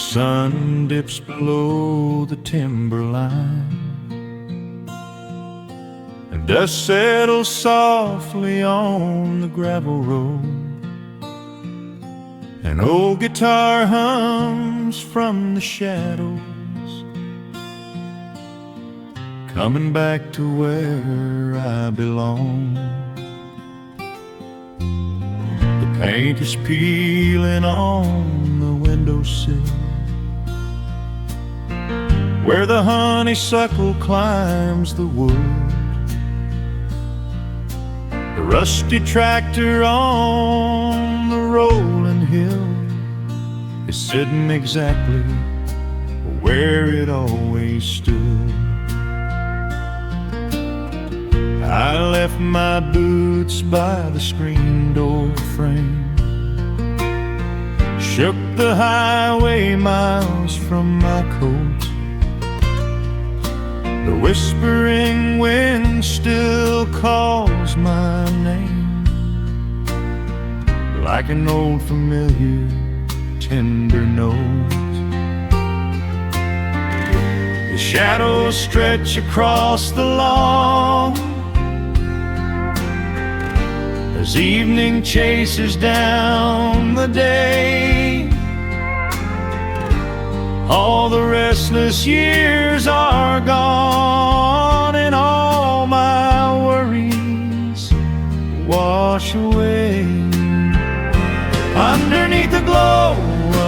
sun dips below the timberline, and dust settles softly on the gravel road. An old guitar hums from the shadows, coming back to where I belong. The paint is peeling on the windowsill, where the honeysuckle climbs the wood. The rusty tractor on the rolling hill is sitting exactly where it always stood. I left my boots by the screen door frame, shook the highway miles from my coat. The whispering wind still calls my name, like an old familiar tender note. The shadows stretch across the lawn as evening chases down the day. All the restless years are gone, and all my worries wash away. Underneath the glow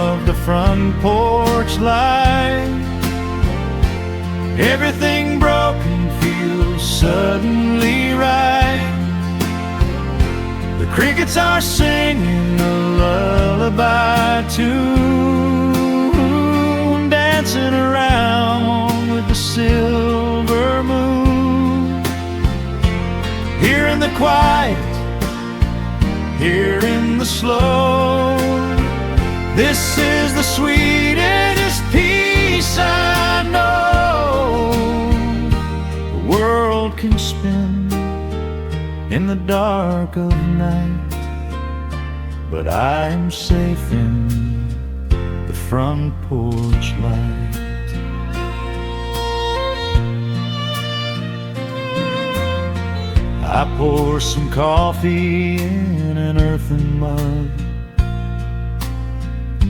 of the front porch light, everything broken feels suddenly right. The crickets are singing a lullaby tune, dancing around with the silver moon. Here in the quiet, here in the slow, this is the sweetest peace I know. The world can spin in the dark of night, but I am safe in the front porch light. I pour some coffee in an earthen mug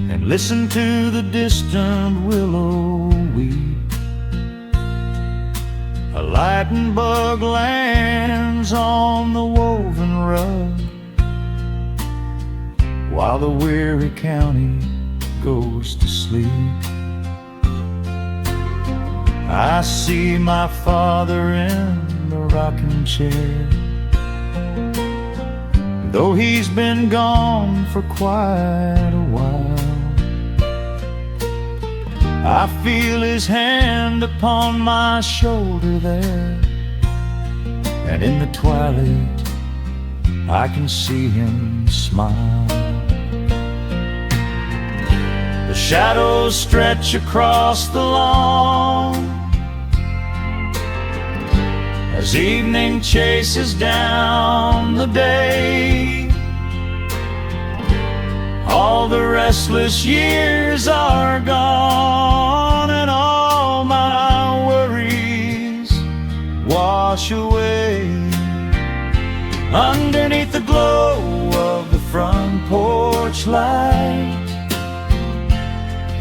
and listen to the distant willow weep. A lightning bug lands on the woven rug, while the weary county goes to sleep. I see my father in the rocking chair, though he's been gone for quite a while. I feel his hand upon my shoulder there, and in the twilight I can see him smile. The shadows stretch across the lawn as evening chases down the day. All the restless years are gone, and all my worries wash away. Underneath the glow of the front porch light,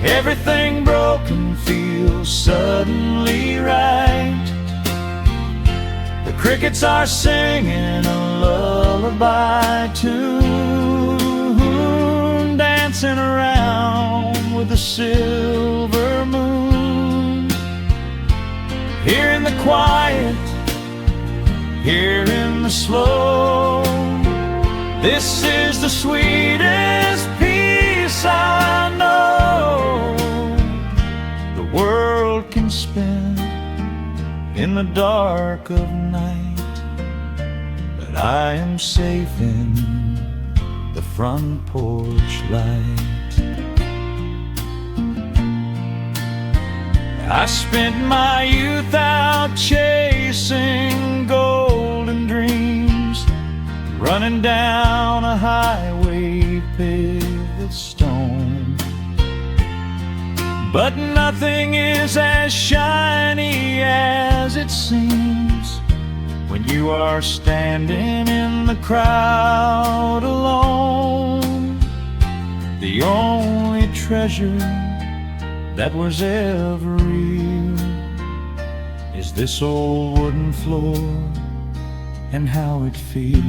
everything broken feels suddenly right. The crickets are singing a lullaby tune, dancing around with the silver moon. Here in the quiet, here in the slow, this is the sweetest peace I know. The world can spin in the dark of night, but I am safe in the front porch light. I spent my youth out chasing golden dreams, running down a highway paved with stone. But nothing is as shiny as it seems when you are standing in the crowd alone. The only treasure that was ever real is this old wooden floor and how it feels.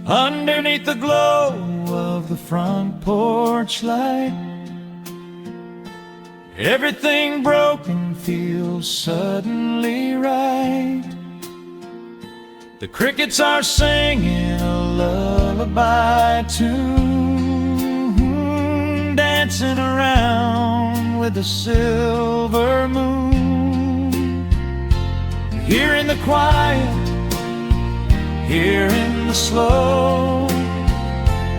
Underneath the glow of the front porch light, everything broken feels suddenly right. The crickets are singing a lullaby tune, dancing around with the silver moon. Here in the quiet, here in the slow,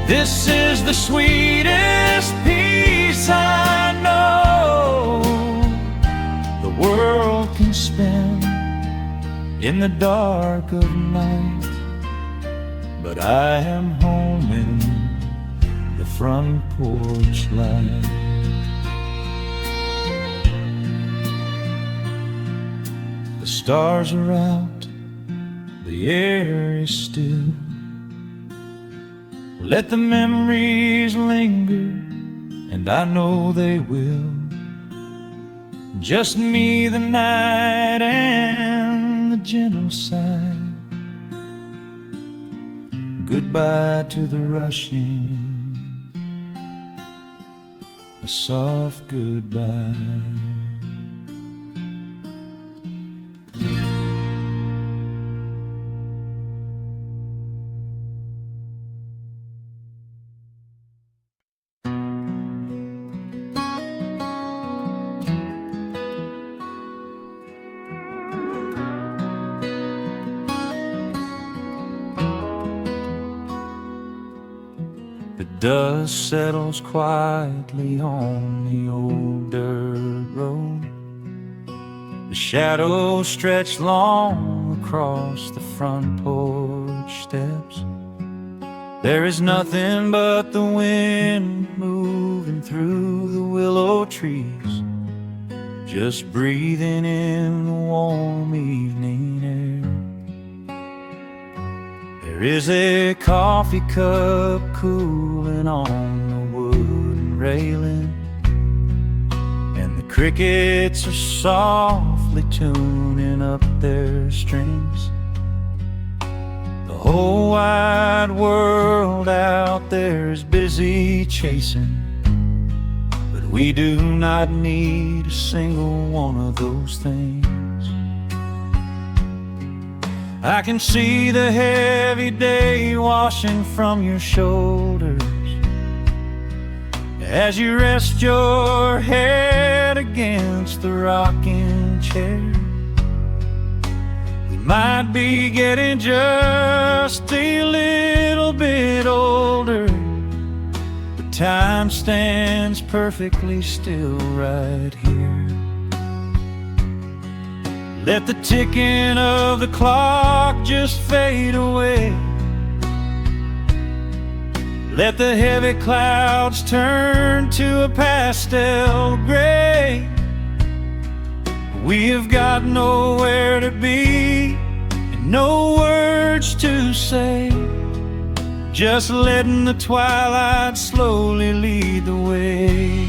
this is the sweetest peace I know the world can spend in the dark of night. But I am home in the front porch light. The stars are out, the air is still. Let the memories linger, and I know they will. Just me, the night, and the gentle sigh. Goodbye to the rushing, a soft goodbye. The dust settles quietly on the old dirt road. The shadows stretch long across the front porch steps. There is nothing but the wind moving through the willow trees, just breathing in the warm evening air. There is a coffee cup cooling on the wooden railing, and the crickets are softly tuning up their strings. The whole wide world out there is busy chasing, but we do not need a single one of those things. I can see the heavy day washing from your shoulders as you rest your head against the rocking chair. We might be getting just a little bit older, but time stands perfectly still right here. Let the ticking of the clock just fade away. Let the heavy clouds turn to a pastel gray. We have got nowhere to be and no words to say, just letting the twilight slowly lead the way.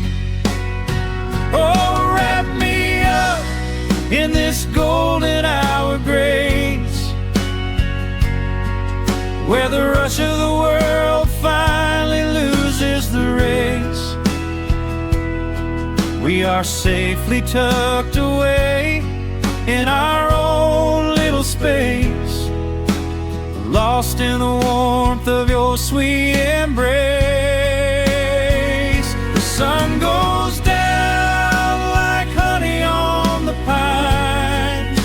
Oh, wrap me up in this golden hour grace, where the rush of the world finally loses the race. We are safely tucked away in our own little space, lost in the warmth of your sweet embrace. The sun goes down like honey on the pines,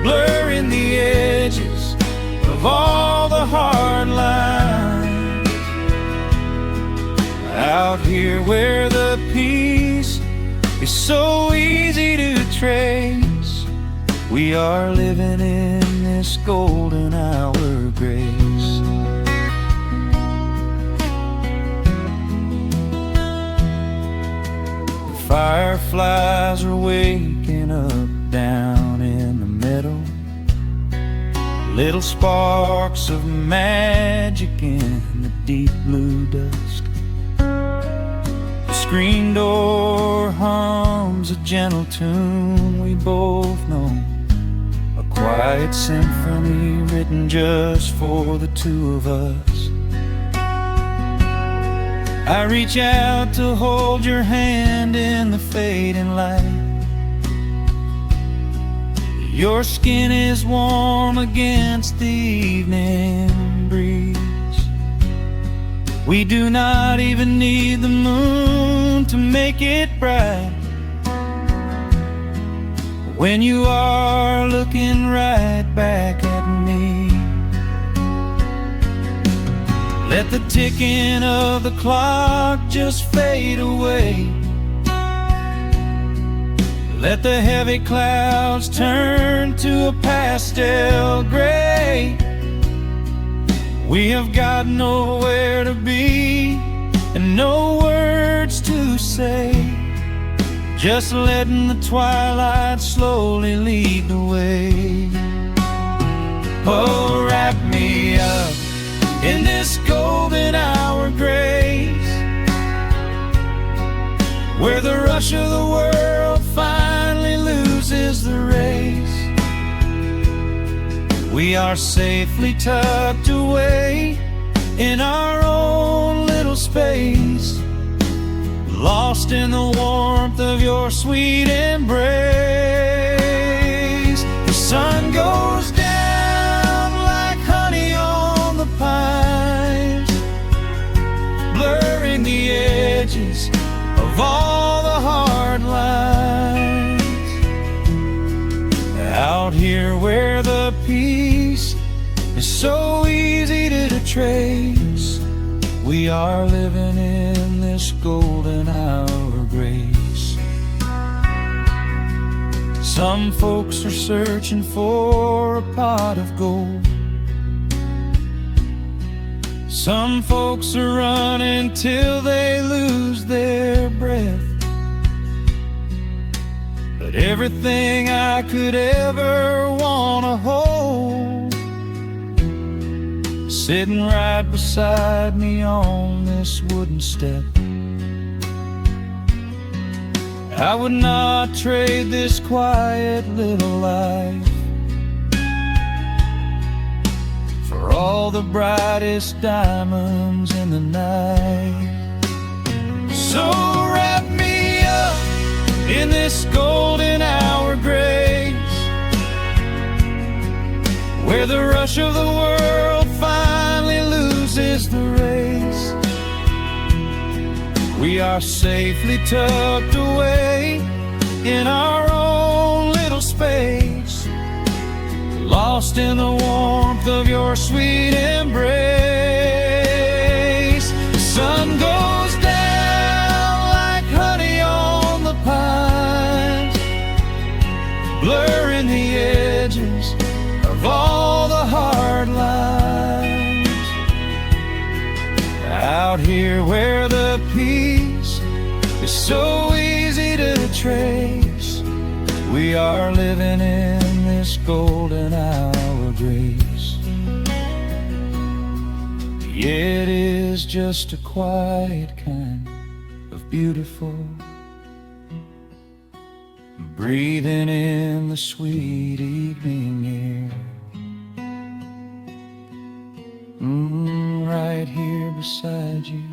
blurring the edges of all the hard lines. Out here where the peace is so easy to trace, we are living in this golden hour grace. fireflies are waking up down in the meadow. Little sparks of magic in the deep blue dusk. The screen door hums a gentle tune we both know, a quiet symphony written just for the two of us. I reach out to hold your hand in the fading light. Your skin is warm against the evening breeze. We do not even need the moon to make it bright, when you are looking right back at me. Let the ticking of the clock just fade away. Let the heavy clouds turn to a pastel gray. We have got nowhere to be and no words to say, just letting the twilight slowly lead the way. Oh, wrap me up in this golden hour grace, where the rush of the world finally loses the race. We are safely tucked away in our own little space, lost in the warmth of your sweet embrace. The sun goes down like honey on the pines, blurring the edges of all the hard lines. Out here where the peace is so easy to trace, we are living in this golden hour grace. Some folks are searching for a pot of gold. Some folks are running till they lose their breath. But everything I could ever want to hold, sitting right beside me on this wooden step. I would not trade this quiet little life for all the brightest diamonds in the night. So wrap me up in this golden hour grace, where the rush of the world finally loses the race. We are safely tucked away in our own little space, lost in the warmth of your sweet embrace. The sun goes down like honey on the pines, blurring the edges of all the hard lines. Out here where the peace is so easy to trace, we are living in this golden hour grace. It is just a quiet kind of beautiful, breathing in the sweet evening air. Right here beside you,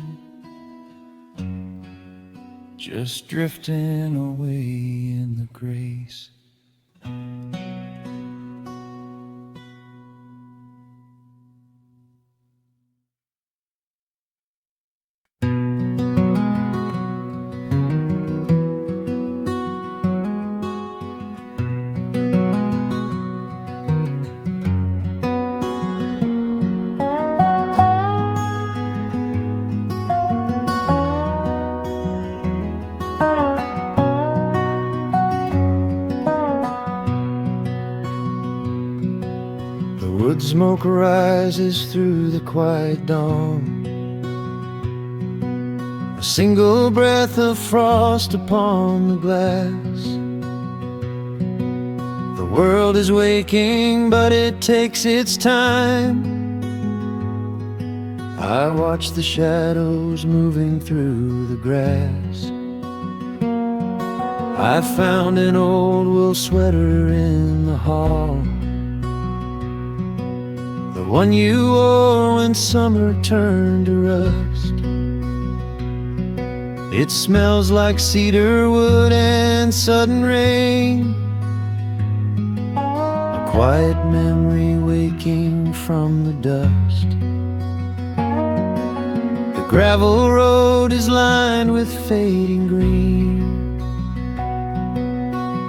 just drifting away in the grace. Wood smoke rises through the quiet dawn, a single breath of frost upon the glass. The world is waking, but it takes its time. I watch the shadows moving through the grass. I found an old wool sweater in the hall, the one you wore when summer turned to rust. It smells like cedar wood and sudden rain, a quiet memory waking from the dust. The gravel road is lined with fading green,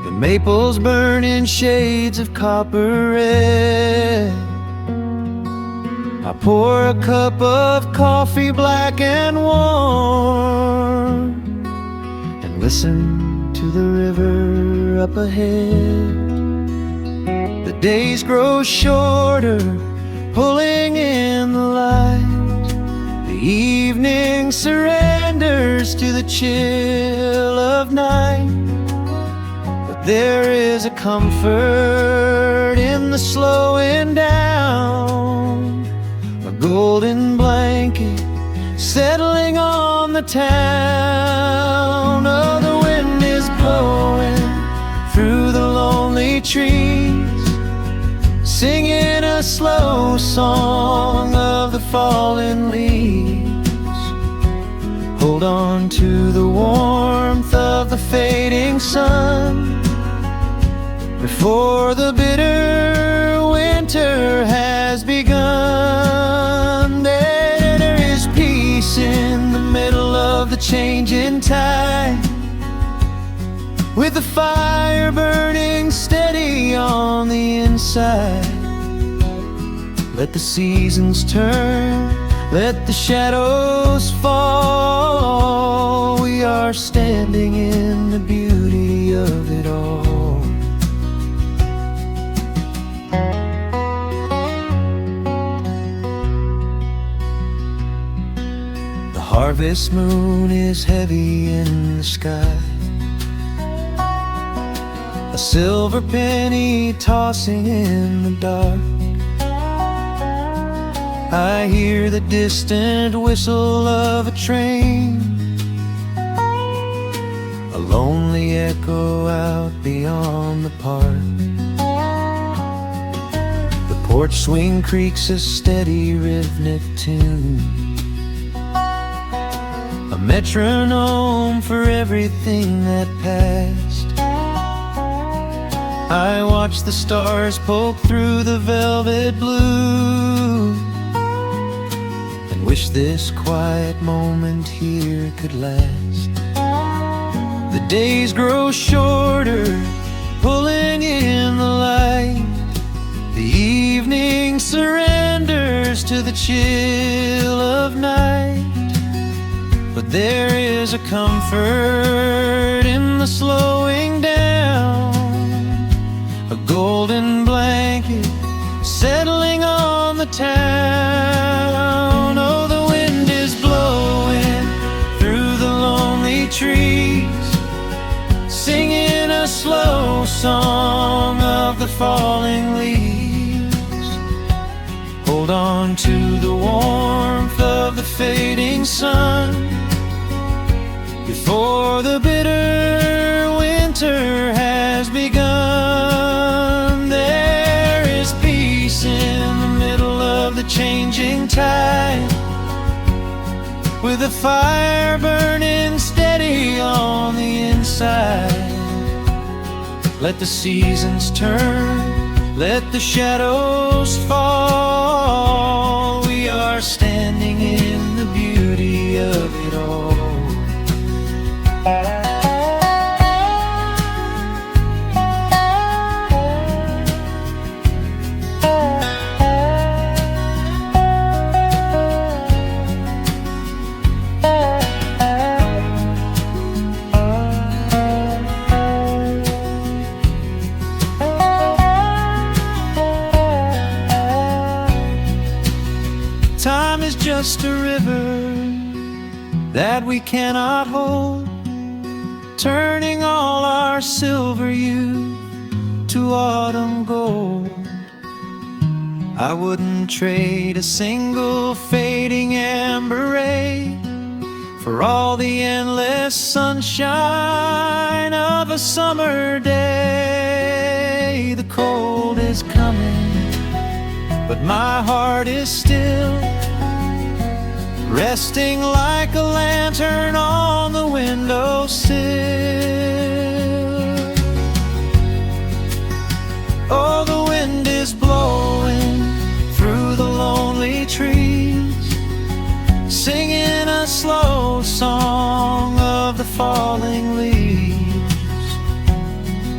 the maples burn in shades of copper red. I pour a cup of coffee black and warm, and listen to the river up ahead. The days grow shorter, pulling in the light. The evening surrenders to the chill of night. But there is a comfort in the slowing down, a golden blanket settling on the town. Oh, the wind is blowing through the lonely trees, singing a slow song of the fallen leaves. Hold on to the warmth of the fading sun before the bitter winter has begun. There is peace in the middle of the changing tide, with the fire burning steady on the inside. Let the seasons turn, let the shadows fall. We are standing in the beauty of it all. The harvest moon is heavy in the sky, a silver penny tossing in the dark. I hear the distant whistle of a train, a lonely echo out beyond the park. The porch swing creaks a steady rhythmic tune, a metronome for everything that passed. I watch the stars poke through the velvet blue, and wish this quiet moment here could last. The days grow shorter, pulling in the light. The evening surrenders to the chill of night. But there is a comfort in the slowing down, a golden blanket settling on the town. Oh, the wind is blowing through the lonely trees, singing a slow song of the falling leaves. Hold on to the warmth of the fading sun before the bitter winter has begun. There is peace in the middle of the changing tide, with a fire burning steady on the inside. Let the seasons turn, let the shadows fall. We are standing in the beauty of it all. Time is just a river that we cannot hold, turning all our silver youth to autumn gold. I wouldn't trade a single fading amber ray for all the endless sunshine of a summer day. The cold is coming, but my heart is still resting like a lantern on the windowsill. Oh, the wind is blowing through the lonely trees, singing a slow song of the falling leaves.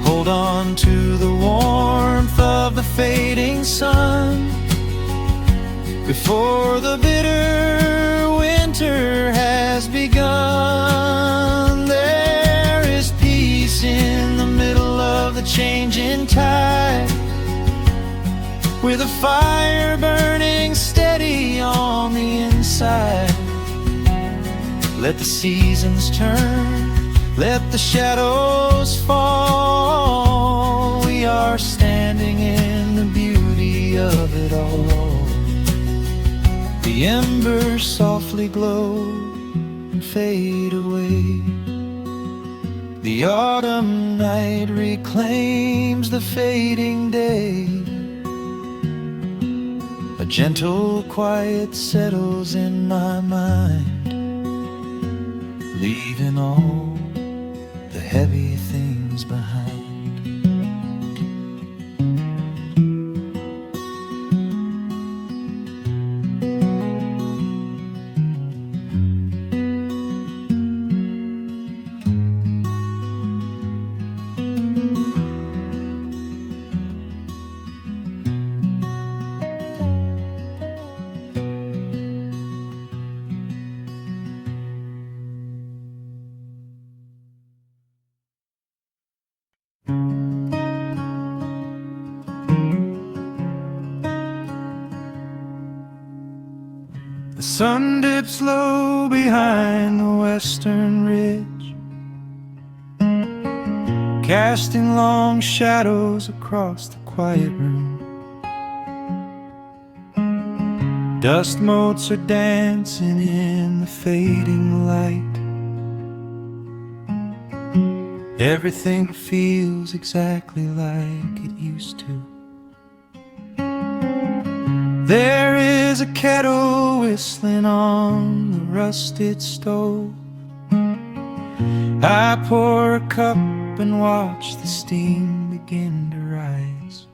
Hold on to the warmth of the fading sun before the bitter winter has begun. There is peace in the middle of the changing tide, with a fire burning steady on the inside. Let the seasons turn, let the shadows fall. We are standing in the beauty of it all. The embers softly glow and fade away. The autumn night reclaims the fading day. A gentle quiet settles in my mind, leaving all the heavy things behind. The sun dips low behind the western ridge, casting long shadows across the quiet room. Dust motes are dancing in the fading light. Everything feels exactly like it used to. There is a kettle whistling on the rusted stove. I pour a cup and watch the steam begin to rise.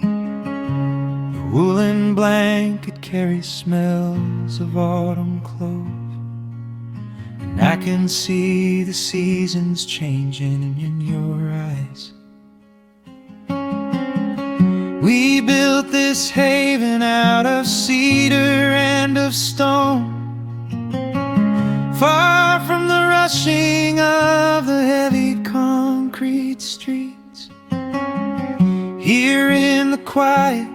The woolen blanket carries smells of autumn clothes, and I can see the seasons changing in your eyes. We built this haven out of cedar and of stone, far from the rushing of the heavy concrete streets. Here in the quiet,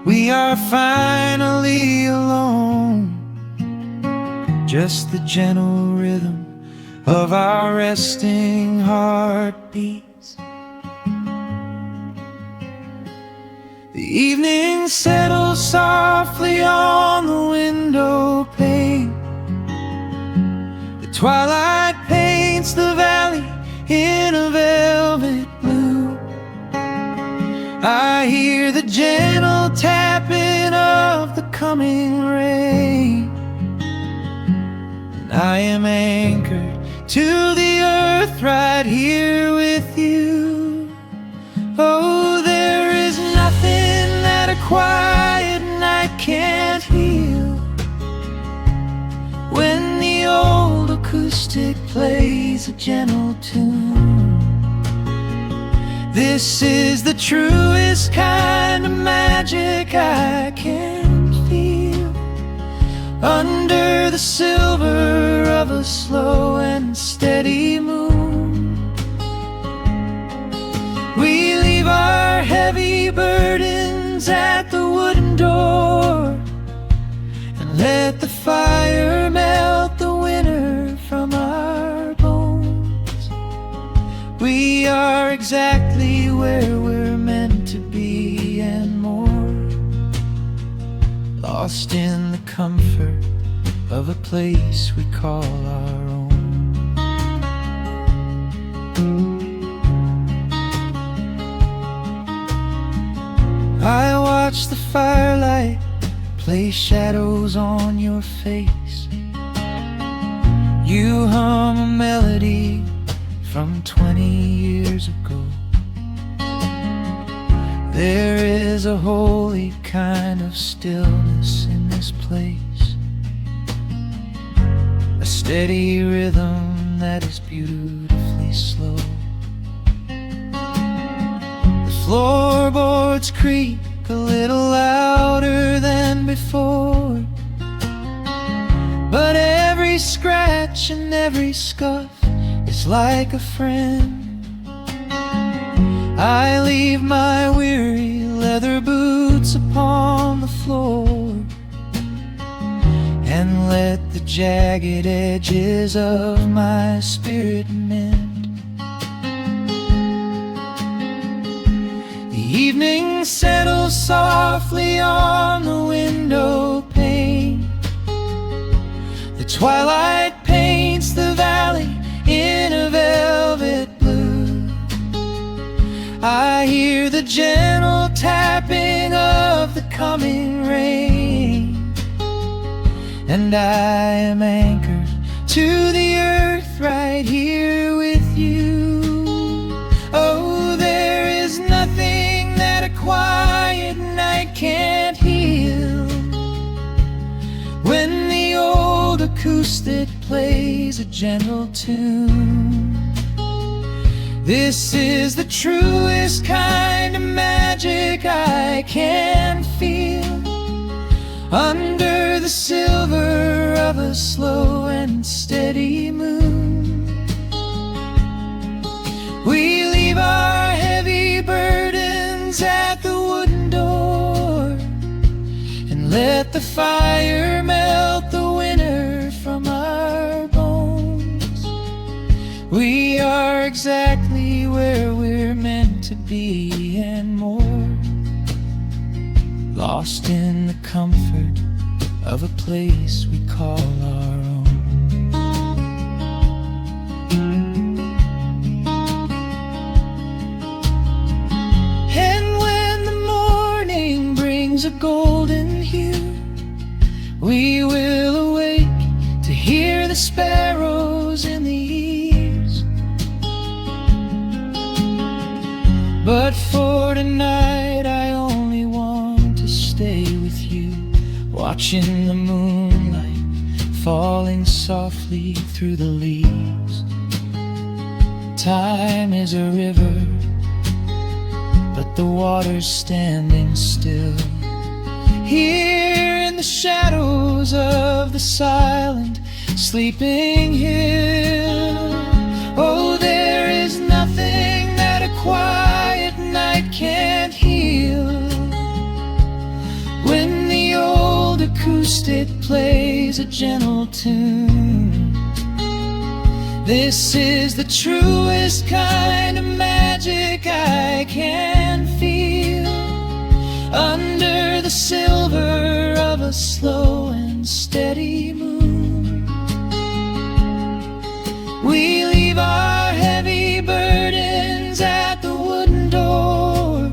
we are finally alone. Just the gentle rhythm of our resting heartbeats. The evening settles softly on the window pane. The twilight paints the valley in a velvet blue. I hear the gentle tapping of the coming rain, and I am anchored to the earth right here with you. Oh, there is nothing that a quiet night can't heal, when the old acoustic plays a gentle tune. This is the truest kind of magic I can feel, under the silver of a slow and steady moon. We leave our heavy burdens at the wooden door, and let the fire melt the winter We are exactly where we're meant to be and more, lost in the comfort of a place we call our own. I watch the firelight play shadows on your face. You hum a melody from 20 years ago. There is a holy kind of stillness in this place, a steady rhythm that is beautifully slow. The floorboards creak a little louder than before, but every scratch and every scuff is like a friend. I leave my weary leather boots upon the floor and let the jagged edges of my spirit mend. The evening settles softly on the window pane. The twilight paints the valley in a velvet blue. I hear the gentle tapping of the coming rain, and I am anchored to the earth right here with you. Oh, there is nothing that a quiet night can't heal. When the old acoustic plays a gentle tune, this is the truest kind of magic I can feel. Under the silver of a slow and steady moon, we leave our heavy burdens at the wooden door and let the fire melt the winter from our bones. We are exactly where we're meant to be and more, lost in the comfort of a place we call our own. And when the morning brings a golden hue, we will awake to hear the sparrows in the eaves. But for tonight I only want to stay with you, watching the moonlight falling softly through the leaves. Time is a river, but the water's standing still. Here in the shadows of the silent sleeping hill, oh, there is nothing that a quiet night can't heal. When the old acoustic plays a gentle tune, this is the truest kind of magic I can feel. Under the silver of a slow and steady moon, we leave our heavy burdens at the wooden door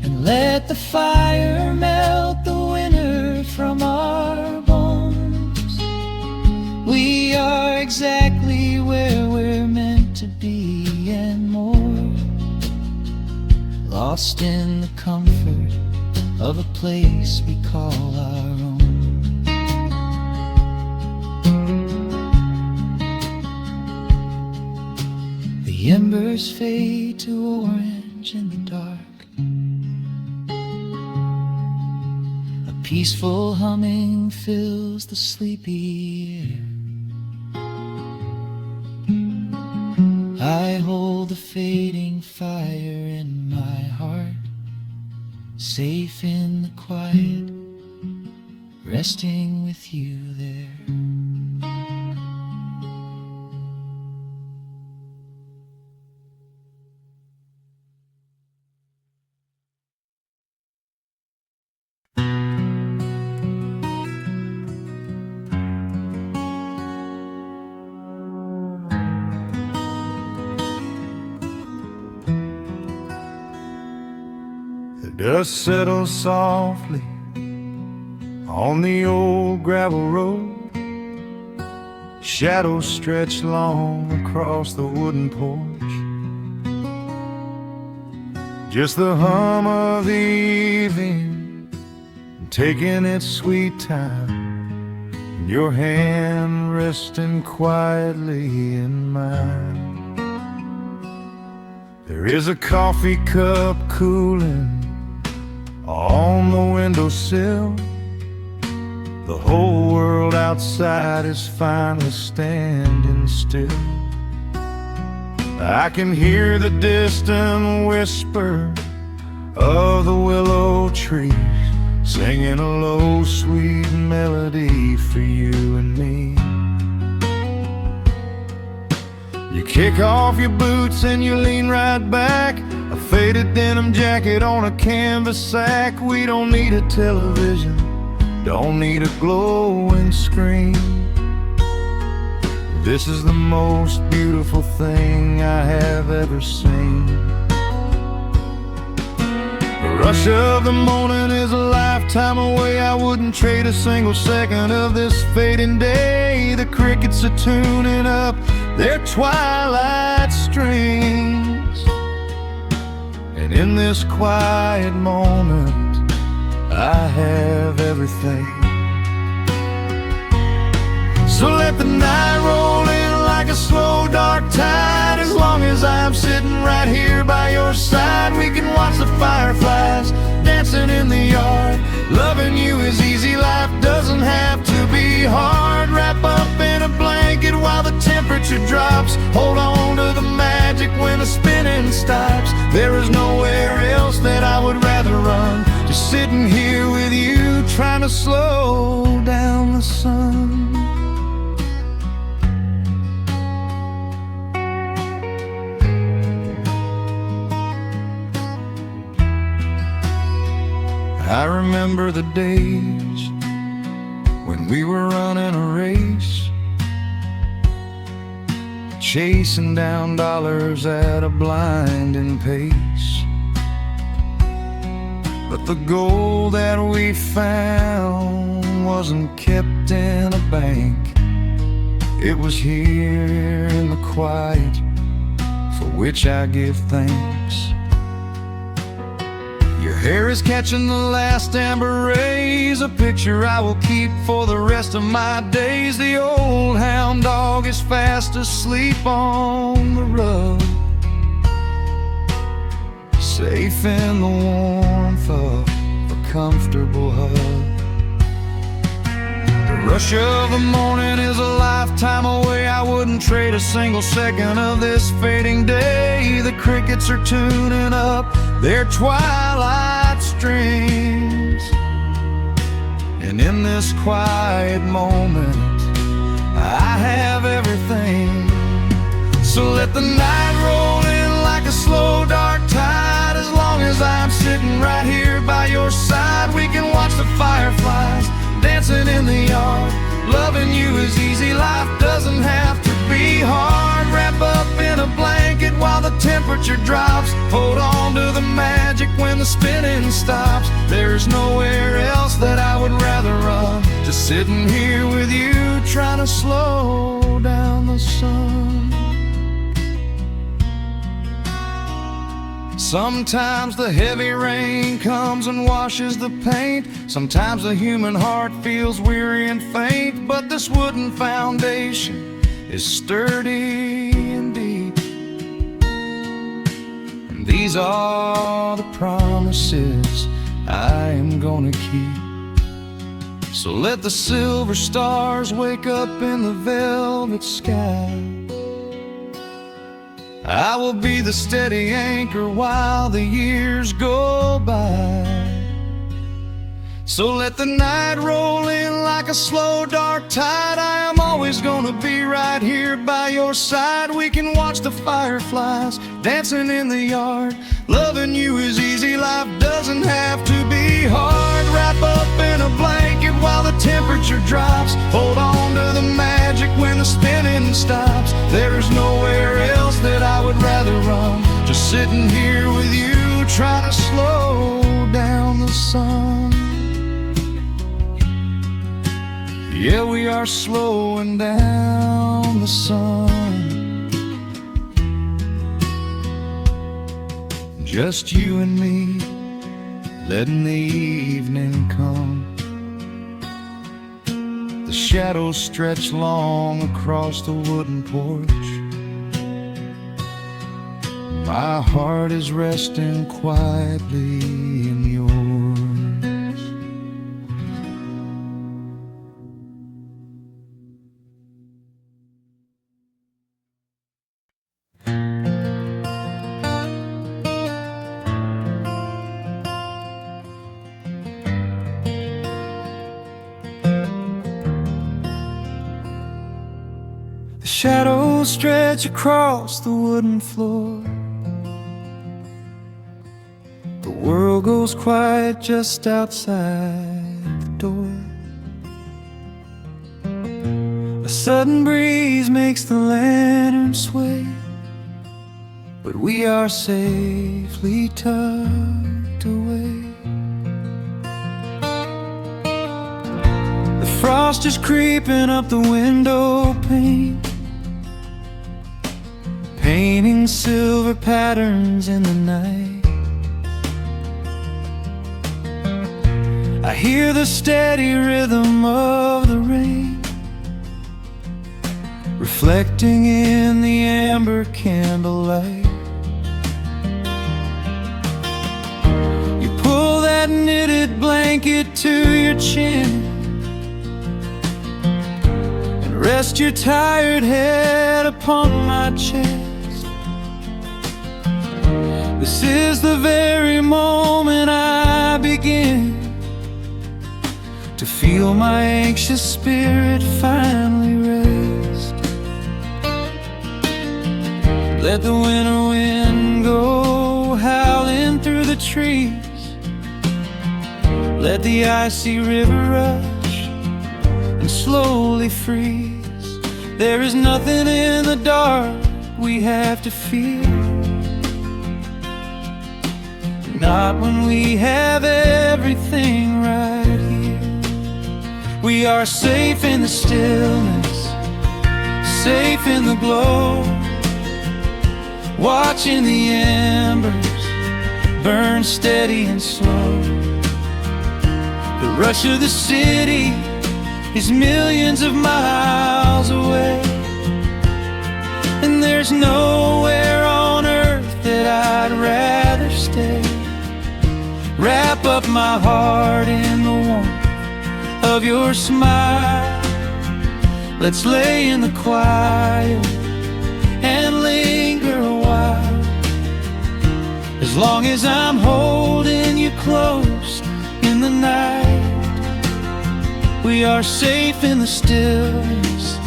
and let the fire melt the winter from our bones. We are exactly where we're meant to be and more, lost in the comfort of a place we call our own. The embers fade to orange in the dark. A peaceful humming fills the sleepy air. I hold the fading fire in my heart, safe in the quiet, resting with you there. Dust settles softly on the old gravel road. Shadows stretch long across the wooden porch. Just the hum of the evening taking its sweet time, your hand resting quietly in mine. There is a coffee cup cooling on the windowsill. The whole world outside is finally standing still. I can hear the distant whisper of the willow trees, singing a low, sweet melody for you and me. You kick off your boots and you lean right back, a faded denim jacket on a canvas sack. We don't need a television, don't need a glowing screen. This is the most beautiful thing I have ever seen. The rush of the morning is a lifetime away. I wouldn't trade a single second of this fading day. The crickets are tuning up their twilight strings, and in this quiet moment I have everything. So let the night roll in like a slow dark tide. As long as I'm sitting right here by your side, we can watch the fireflies dancing in the yard. Loving you is easy, life doesn't have to be hard. Wrap up in a blanket while the temperature drops. Hold on to the magic when the spinning stops. There is nowhere else that I would rather run, just sitting here with you, trying to slow down the sun. I remember the days when we were running a race, chasing down dollars at a blinding pace. But the gold that we found wasn't kept in a bank. It was here in the quiet, for which I give thanks. Your hair is catching the last amber rays, a picture I will keep for the rest of my days. The old hound dog is fast asleep on the rug, safe in the warmth of a comfortable hug. The rush of the morning is a lifetime away. I wouldn't trade a single second of this fading day. The crickets are tuning up their twilight strings, and in this quiet moment I have everything. So let the night roll in like a slow dark tide. As long as I'm sitting right here by your side, we can watch the fireflies dancing in the yard. Loving you is easy, life doesn't have to be hard. Wrap up in a blanket while the temperature drops. Hold on to the magic when the spinning stops. There's nowhere else that I would rather run, just sitting here with you, trying to slow down the sun. Sometimes the heavy rain comes and washes the paint. Sometimes the human heart feels weary and faint. But this wooden foundation is sturdy and deep, and these are the promises I am gonna keep. So let the silver stars wake up in the velvet sky. I will be the steady anchor while the years go by. So let the night roll in like a slow dark tide. I am always gonna be right here by your side. We can watch the fireflies dancing in the yard. Loving you is easy, life doesn't have to be hard. Wrap up in a blanket while the temperature drops. Hold on to the magic when the spinning stops. There's nowhere else that I would rather run, just sitting here with you, trying to slow sun. Yeah, we are slowing down the sun. Just you and me, letting the evening come. The shadows stretch long across the wooden porch. My heart is resting quietly in yours. The shadows stretch across the wooden floor. The world goes quiet just outside the door. A sudden breeze makes the lantern sway, but we are safely tucked away. The frost is creeping up the window pane, painting silver patterns in the night. I hear the steady rhythm of the rain, reflecting in the amber candlelight. You pull that knitted blanket to your chin and rest your tired head upon my chest. This is the very moment I begin to feel my anxious spirit finally rest. Let the winter wind go howling through the trees. Let the icy river rush and slowly freeze. There is nothing in the dark we have to fear, not when we have everything right here. We are safe in the stillness, safe in the glow, watching the embers burn steady and slow. The rush of the city is millions of miles away, and there's nowhere on earth that I'd rather stay. Wrap up my heart in the warmth of your smile. Let's lay in the quiet and linger a while. As long as I'm holding you close in the night, we are safe in the stillness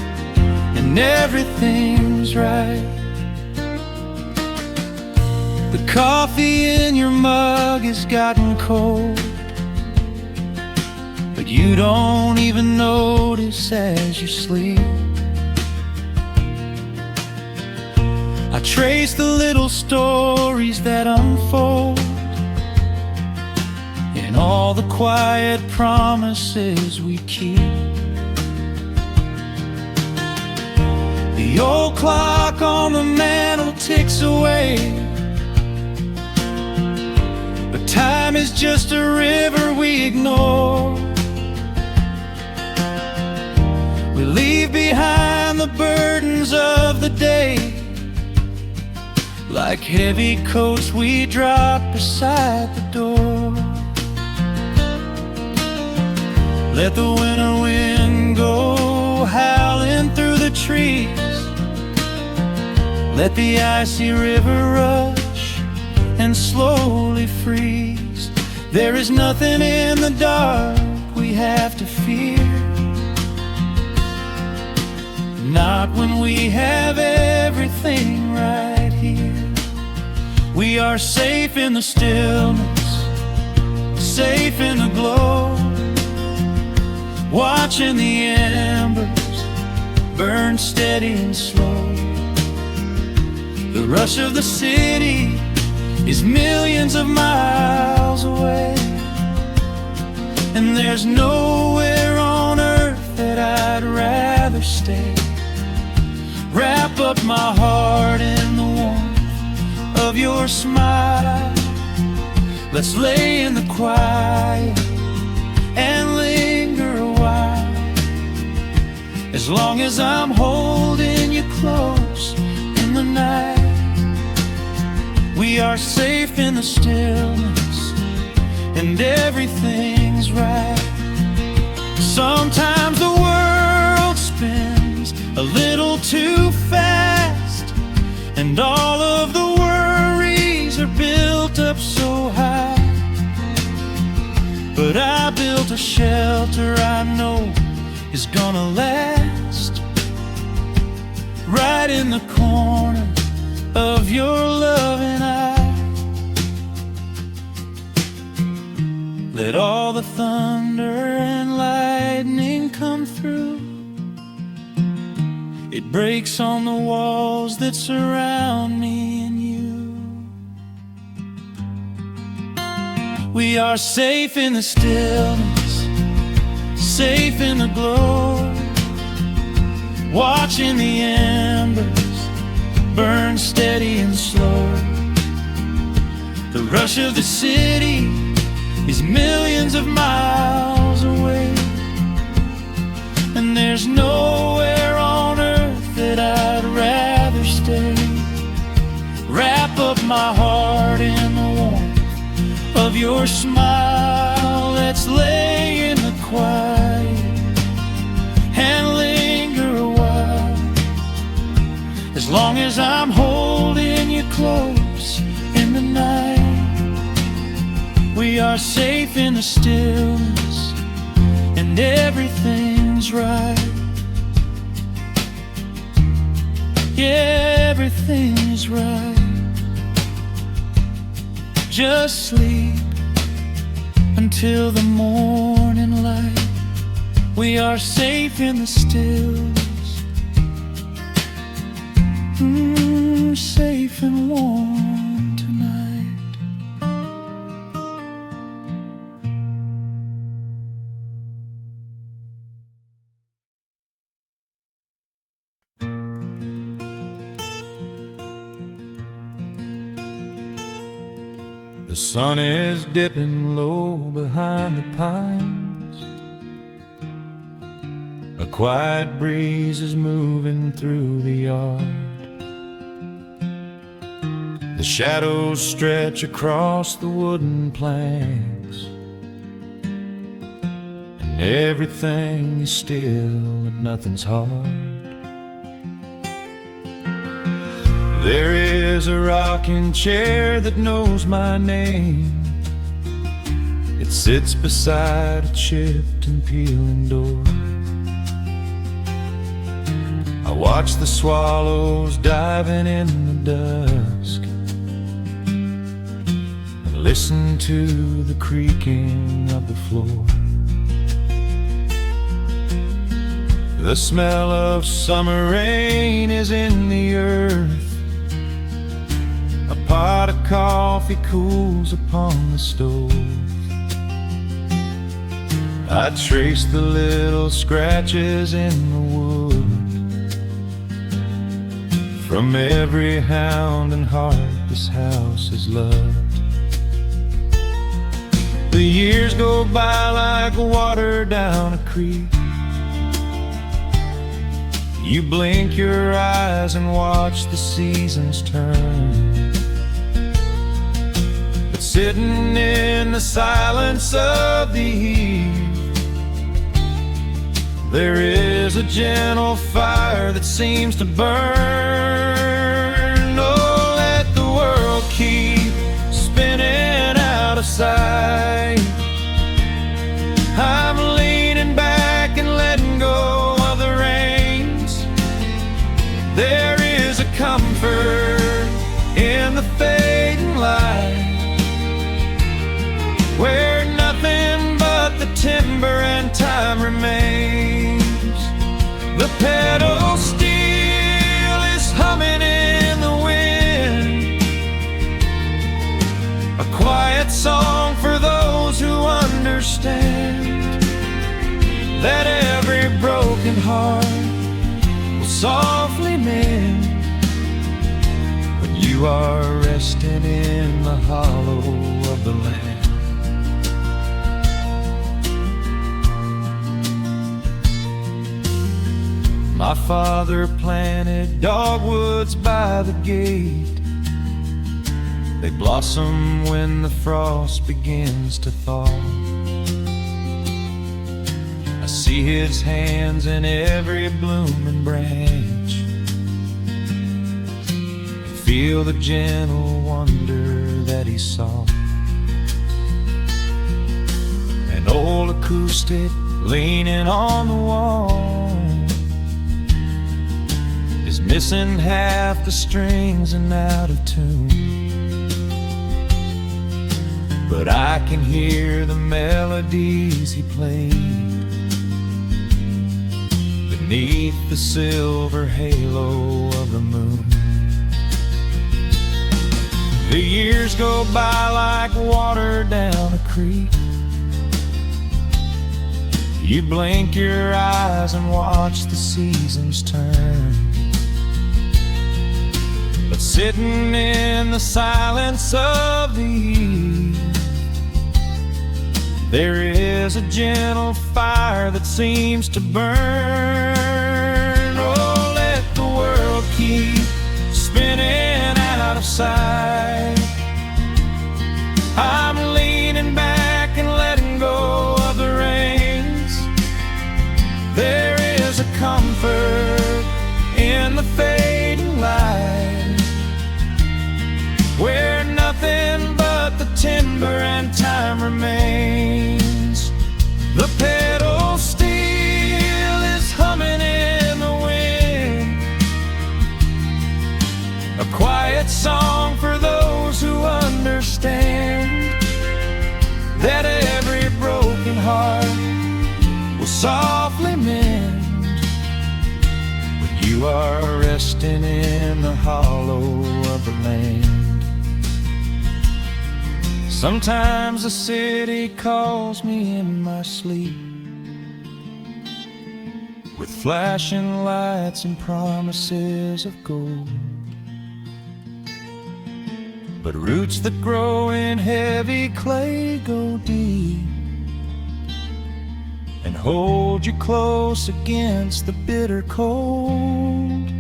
and everything's right. The coffee in your mug has gotten cold, but you don't even notice as you sleep. I trace the little stories that unfold in all the quiet promises we keep. The old clock on the mantel ticks away, but time is just a river we ignore. We leave behind the burdens of the day, like heavy coats we drop beside the door. Let the winter wind go howling through the trees. Let the icy river rush and slowly freeze. There is nothing in the dark we have to fear, not when we have everything right here. We are safe in the stillness, safe in the glow, watching the embers burn steady and slow. The rush of the city is millions of miles away, And there's nowhere on earth that I'd rather stay. Wrap up my heart in the warmth of your smile. Let's lay in the quiet and linger a while. As long as I'm holding you close in the night, we are safe in the stillness and everything's right. Sometimes the world spins a little too fast, and all of the worries are built up so high. But I built a shelter I know is gonna last, right in the corner of your loving eye. Let all the thunder and lightning come through. It breaks on the walls that surround me and you. We are safe in the stillness, safe in the glow, watching the embers burn steady and slow. The rush of the city is millions of miles away, and there's nowhere on earth that I'd rather stay. Wrap up my heart in the warmth of your smile. Let's lay in the quiet and linger a while. As long as I'm holding you close in the night, we are safe in the stillness and everything's right. Yeah, everything's right. Just sleep until the morning light. We are safe in the stillness, safe and warm tonight. The sun is dipping low behind the pines. A quiet breeze is moving through the yard. The shadows stretch across the wooden planks, and everything is still and nothing's hard. There is a rocking chair that knows my name. It sits beside a chipped and peeling door. I watch the swallows diving in the dusk, and listen to the creaking of the floor. The smell of summer rain is in the earth. A pot of coffee cools upon the stove. I trace the little scratches in the wood from every hound and heart this house has loved. The years go by like water down a creek. You blink your eyes and watch the seasons turn. But sitting in the silence of the eve, there is a gentle fire that seems to burn. Oh, let the world keep spinning out of sight. I'm leaning back and letting go of the reins. There is a comfort in the fading light, where nothing but the timber and time remains. The pedal steel is humming in the wind, a quiet song for those who understand. understand that every broken heart will softly mend when you are resting in the hollow of the land. My father planted dogwoods by the gate. They blossom when the frost begins to thaw. I see his hands in every blooming branch, and feel the gentle wonder that he saw. An old acoustic leaning on the wall is missing half the strings and out of tune, but I can hear the melodies he played beneath the silver halo of the moon. The years go by like water down a creek. You blink your eyes and watch the seasons turn, but sitting in the silence of the eve, there is a gentle fire that seems to burn. Oh, let the world keep spinning out of sight. I'm leaning back and letting go of the reins. There is a comfort in the fading light, where nothing but the timber and time remains. The pedal steel is humming in the wind, a quiet song for those who understand that every broken heart will softly mend when you are resting in the hollow of the land. Sometimes the city calls me in my sleep, with flashing lights and promises of gold, but roots that grow in heavy clay go deep and hold you close against the bitter cold.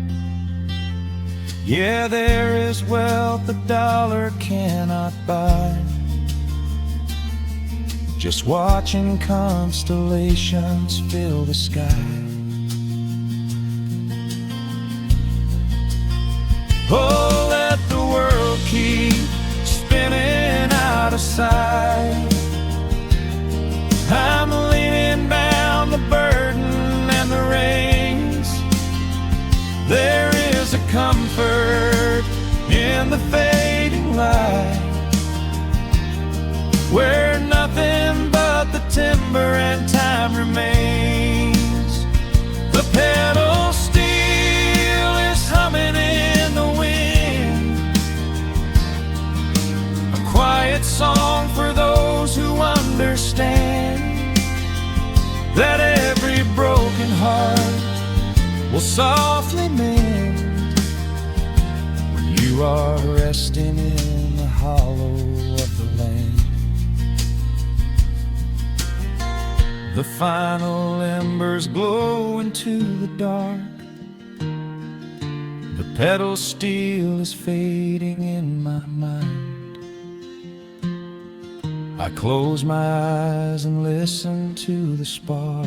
Yeah, there is wealth a dollar cannot buy, just watching constellations fill the sky. Oh, let the world keep spinning out of sight. I'm laying down the burden and the reins. There is a comfort in the fading light, where nothing but the timber and time remains. The pedal steel is humming in the wind, a quiet song for those who understand that every broken heart will softly mend when you are resting in the hollow of the land. The final embers glow into the dark. The pedal steel is fading in my mind. I close my eyes and listen to the spark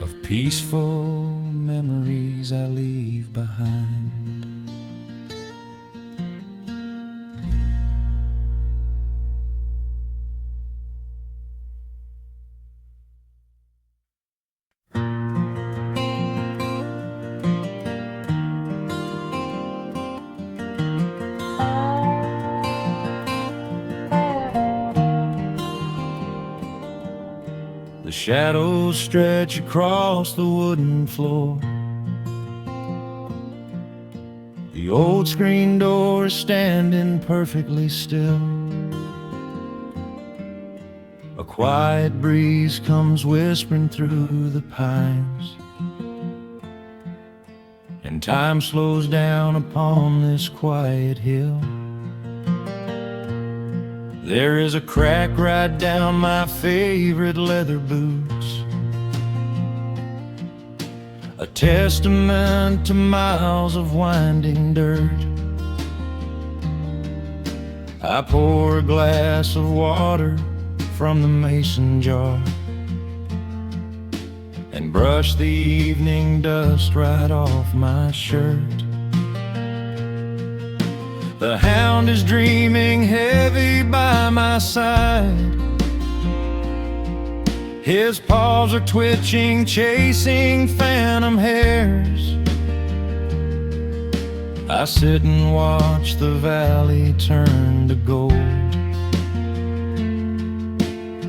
of peaceful memories I leave behind. The shadows stretch across the wooden floor. The old screen door is standing perfectly still. quiet breeze comes whispering through the pines, and time slows down upon this quiet hill. There is a crack right down my favorite leather boots, a testament to miles of winding dirt. I pour a glass of water from the mason jar and brush the evening dust right off my shirt. The hound is dreaming heavy by my side. His paws are twitching, chasing phantom hares. I sit and watch the valley turn to gold,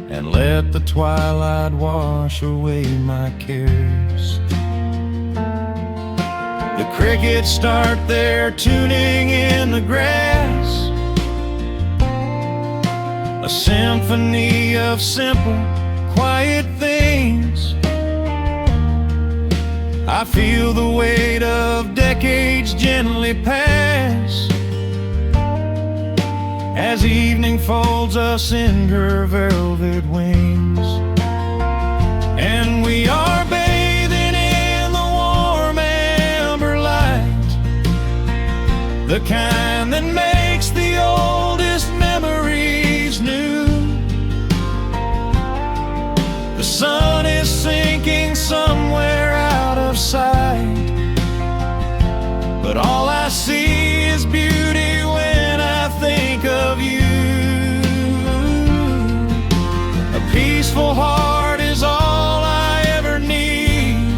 and let the twilight wash away my cares. The crickets start their tuning in the grass, a symphony of simple, quiet things. I feel the weight of decades gently pass, as evening folds us in her velvet wings. And we are bathing in the warm amber light, the kind that makes the oldest memories new. The sun is sinking somewhere out of sight, but all I see is beauty when I think of you. A peaceful heart is all I ever need.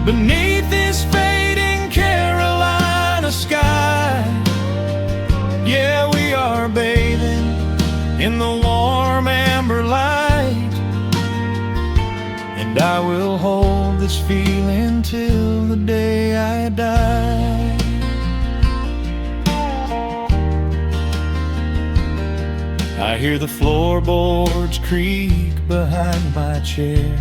Beneath this fading Carolina sky, yeah, we are bathing in the warm amber light, and I will hold this feeling till the day I die. I hear the floorboards creak behind my chair.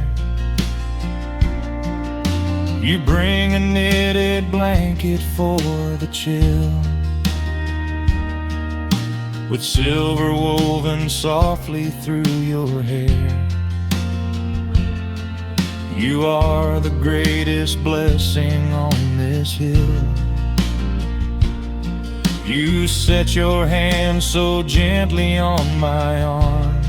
You bring a knitted blanket for the chill, with silver woven softly through your hair. You are the greatest blessing on this hill. You set your hand so gently on my arm.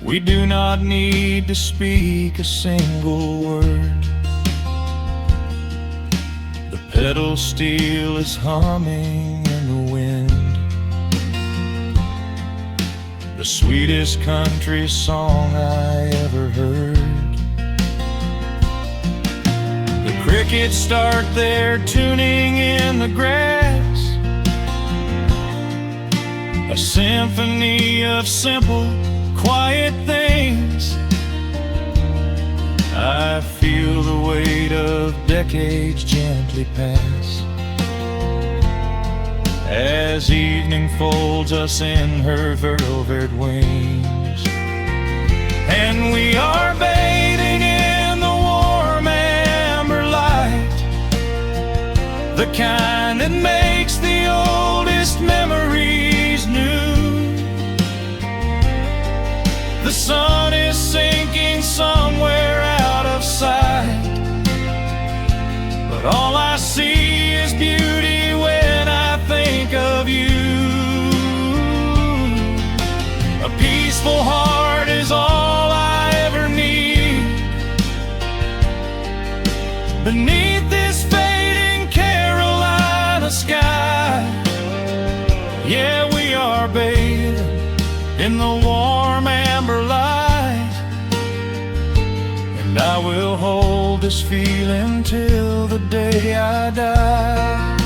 We do not need to speak a single word. The pedal steel is humming in the wind, the sweetest country song I ever heard. The crickets start their tuning in the grass, a symphony of simple, quiet things. I feel the weight of decades gently pass, as evening folds us in her velvet wings. And we are bathing in the warm amber light, the kind that makes the oldest memories new. The sun is sinking somewhere out of sight, but all I see is beauty when I think of you. A peaceful heart is all I ever need. Beneath this fading Carolina sky, yeah, we are bathing in the warm amber light, and I will hold this feeling till the day I die.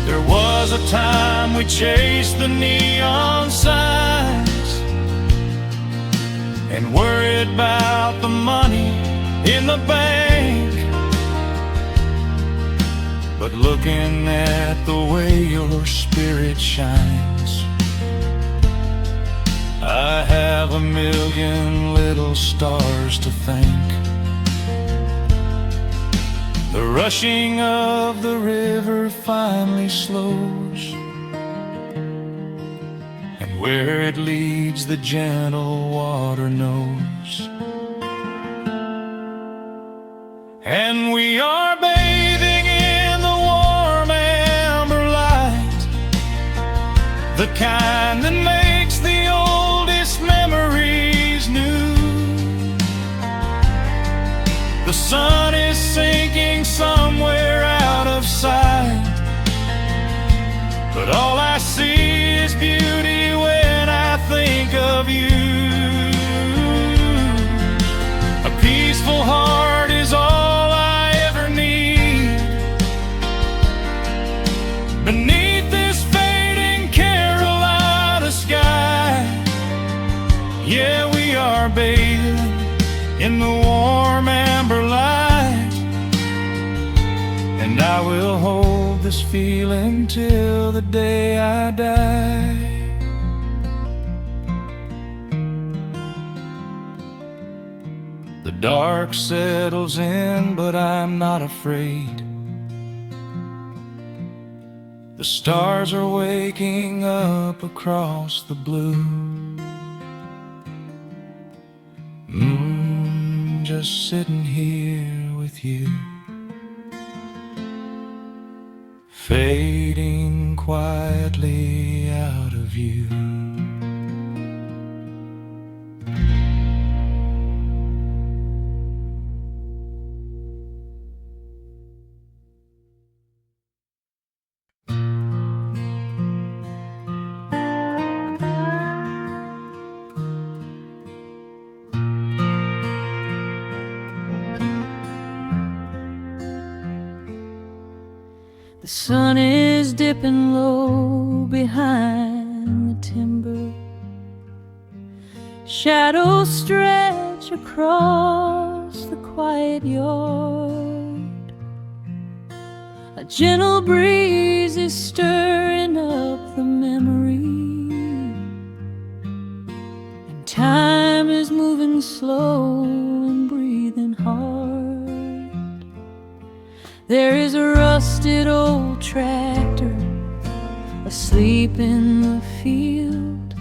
There was a time we chased the neon signs and worried about the money in the bank, but but looking at the way your spirit shines, I have a million little stars to thank. The rushing of the river finally slows, and where it leads the gentle water knows. And we are bathing in the warm amber light, the kind that makes the oldest memories new. The sun is sinking somewhere out of sight, but all I see is beauty when I think of you. A peaceful heart is all I ever need. Beneath this fading Carolina sky, yeah, we are bathing in the warm amber light, and I will hold this feeling till the day I die. The dark settles in, but I'm not afraid. The stars are waking up across the blue. Just sitting here with you, fading quietly out of view. The sun is dipping low behind the timber. Shadows stretch across the quiet yard. A gentle breeze is stirring up the memory, and time is moving slow and breathing hard. There is a rusted old tractor asleep in the field,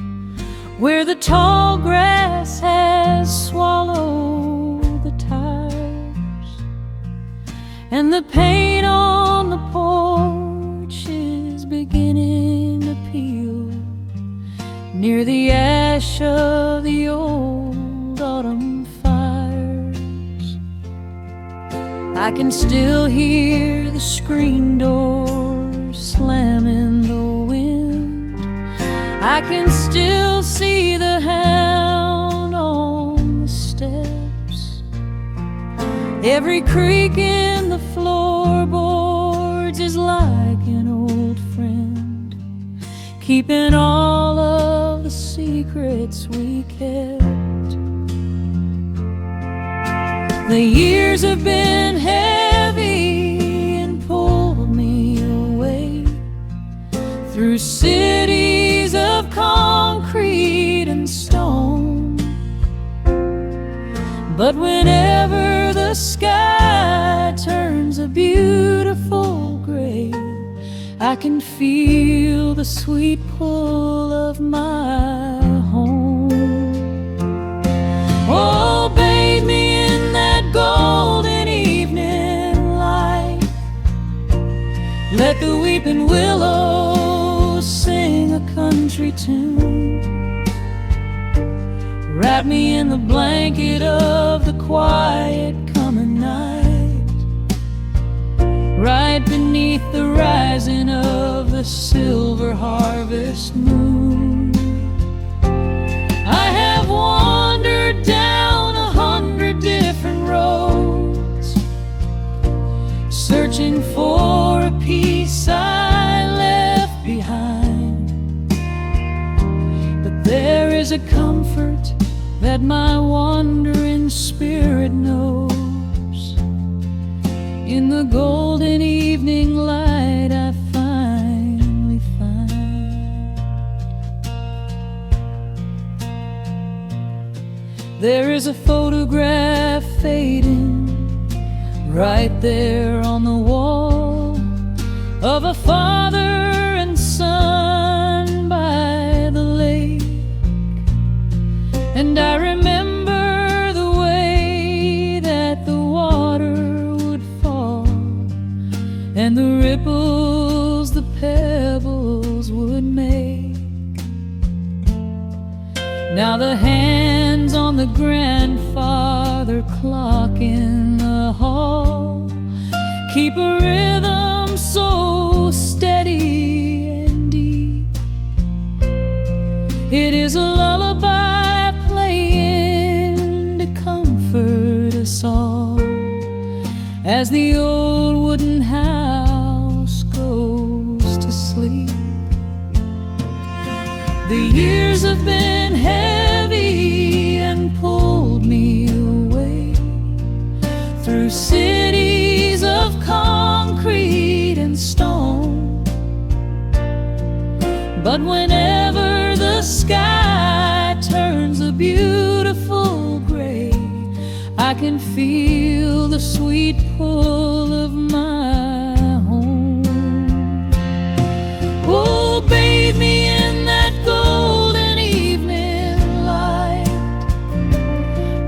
where the tall grass has swallowed the tires, and the paint on the porch is beginning to peel near the ash of the old autumn fires. I can still hear the screen door slam in the wind. I can still see the hound on the steps. Every creak in the floorboards is like an old friend, keeping all of the secrets we kept. The years have been heavy and pulled me away through cities of concrete and stone. But whenever the sky turns a beautiful gray, I can feel the sweet pull of my home. Oh, bathe me in that golden evening light. Let the weeping willows sing a country tune. Wrap me in the blanket of the quiet coming night, right beneath the rising of the silver harvest moon. I have wandered down 100 different roads, searching for a piece I left behind. But there is a comfort that my wandering spirit knows. In the golden evening light I finally find there is a photograph fading right there on the wall of a father and son by the lake. And I remember the way that the water would fall and the ripples the pebbles would make. Now the hands on the grandfather clock in the hall keep a rhythm so steady and deep. It is a lullaby playing to comfort us all as the old wooden house goes to sleep. The years have been heavy and pulled me away through cities of concrete and stone. But whenever the sky turns a beautiful gray, I can feel the sweet pull of my home. Oh, bathe me in that golden evening light.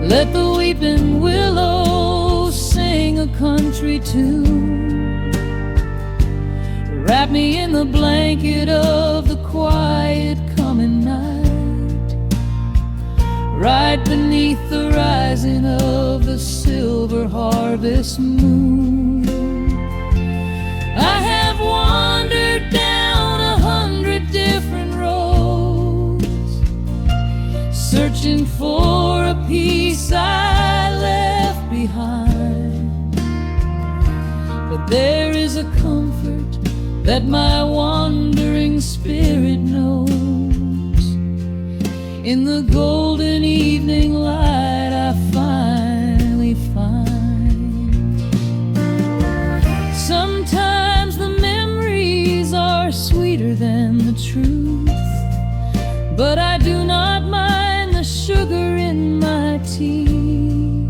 Let the weeping willows sing a country tune. Wrap me in the blanket of the quiet coming night, right beneath the rising of the silver harvest moon. I have wandered down 100 different roads, searching for a piece I left behind. But there is a comfort that my wandering spirit knows. In the golden evening light I finally find. Sometimes the memories are sweeter than the truth, but I do not mind the sugar in my tea.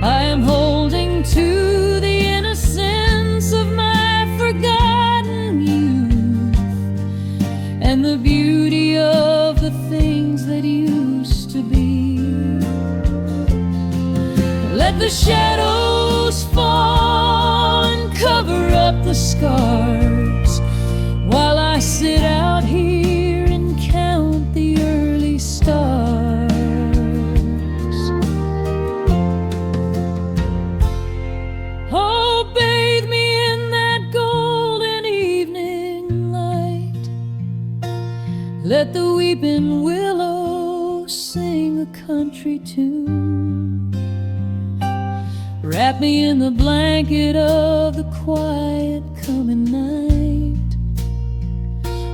I am holding to the innocence of my forgotten youth and the beauty of the things that used to be. Let the shadows fall and cover up the scars while I sit out here and count the early stars. Oh, bathe me in that golden evening light. Let the weeping willow sing a country tune. Wrap me in the blanket of the quiet coming night,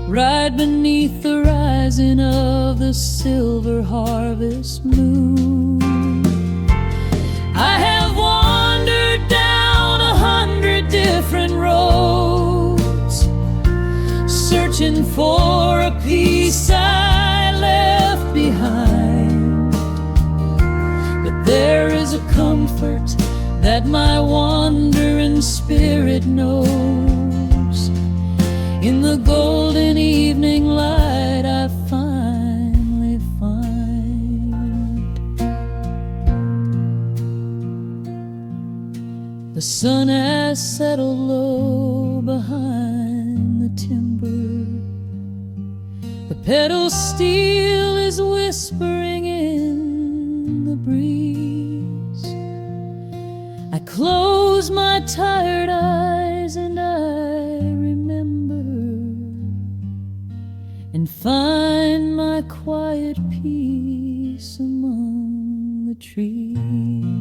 right beneath the rising of the silver harvest moon. I have wandered down 100 different roads, searching for a piece I left behind. But there is a comfort that my wandering spirit knows. In the golden evening light I finally find. The sun has settled low behind the timber. The pedal steel is whispering in the breeze. I close my tired eyes and I remember and find my quiet peace among the trees.